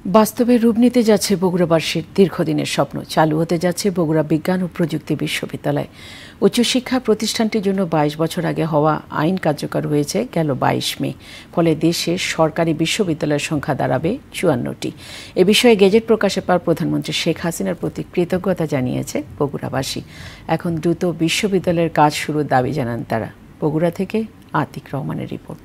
বাস্তবে রূপ নিতে যাচ্ছে বগুড়াবাসীর দীর্ঘদিনের স্বপ্ন। চালু হতে যাচ্ছে বগুড়া বিজ্ঞান ও প্রযুক্তি বিশ্ববিদ্যালয়। উচ্চশিক্ষা প্রতিষ্ঠানটির জন্য 22 বছর আগে হওয়া আইন কার্যকর হয়েছে গেল 22 মে। ফলে দেশে সরকারি বিশ্ববিদ্যালয়ের সংখ্যা দাঁড়াবে 54টি। এ বিষয়ে গেজেট প্রকাশের পর প্রধানমন্ত্রী শেখ হাসিনার প্রতি কৃতজ্ঞতা জানিয়েছে বগুড়াবাসী। এখন দ্রুত বিশ্ববিদ্যালয়ের কাজ শুরুর দাবি জানান তারা। বগুড়া থেকে আতিক রহমানের রিপোর্ট।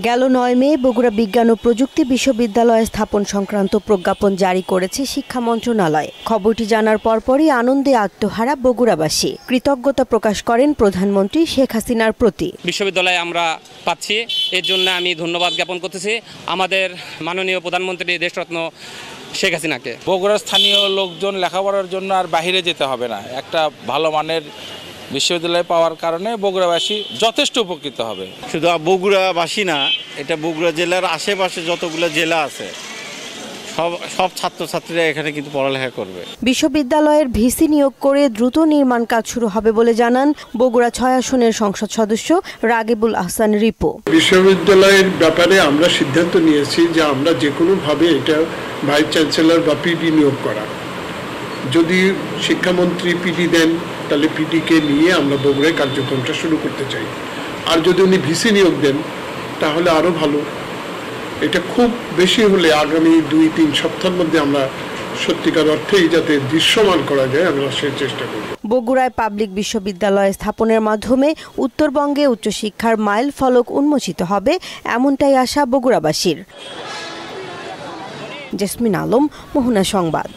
গেল 9 মে বগুড়া বিজ্ঞান ও প্রযুক্তি বিশ্ববিদ্যালয় স্থাপন সংক্রান্ত প্রজ্ঞাপন জারি করেছে শিক্ষা মন্ত্রণালয়। খবরটি জানার পরপরই আনন্দে আত্মহারা বগুড়াবাসী। কৃতজ্ঞতা প্রকাশ করেন প্রধানমন্ত্রী শেখ হাসিনার প্রতি। বিশ্ববিদ্যালয় আমরা পাচ্ছি, এর জন্য আমি ধন্যবাদ জ্ঞাপন করতেছি আমাদের মাননীয় প্রধানমন্ত্রী দেশরত্ন শেখ হাসিনাকে। বগুড়ার স্থানীয় লোকজন লেখাপড়ার জন্য আর বাইরে যেতে হবে না। একটা ভালো মানের বিশ্ববিদ্যালয় পাওয়ার কারণে বগুড়াবাসী যথেষ্ট উপকৃত হবে। শুধু বগুড়াবাসী না, এটা বগুড়া জেলার আশেপাশে যতগুলো জেলা আছে সব ছাত্রছাত্রীরা এখানে কিন্তু পড়ালেখা করবে। বিশ্ববিদ্যালয়ের ভিসি নিয়োগ করে দ্রুত নির্মাণ কাজ শুরু হবে বলে জানান বগুড়া 6 আসনের সংসদ সদস্য রাগিবুল আহসান রিপু। বিশ্ববিদ্যালয়ের ব্যাপারে আমরা সিদ্ধান্ত নিয়েছি যে আমরা যে কোনোভাবে এটা ভাইস চ্যান্সেলর বা পিডি নিয়োগ করা। যদি শিক্ষামন্ত্রী পিডি দেন তাহলে পিডিকে নিয়ে আমরা বগুড়ায় কার্যক্রমটা শুরু করতে চাই। আর যদি উনি ভিসি নিয়োগ দেন তাহলে আরও ভালো। এটা খুব বেশি হলে আগামী 2-3 সপ্তাহের মধ্যে আমরা সত্যিকার অর্থেই যাতে দৃশ্যমান করা যায় আমরা সেই চেষ্টা করব। বগুড়ায় পাবলিক বিশ্ববিদ্যালয় স্থাপনের মাধ্যমে উত্তরবঙ্গে উচ্চশিক্ষার মাইল ফলক উন্মোচিত হবে, এমনটাই আশা বগুড়াবাসীর। জেসমিন আলম, মোহনা সংবাদ।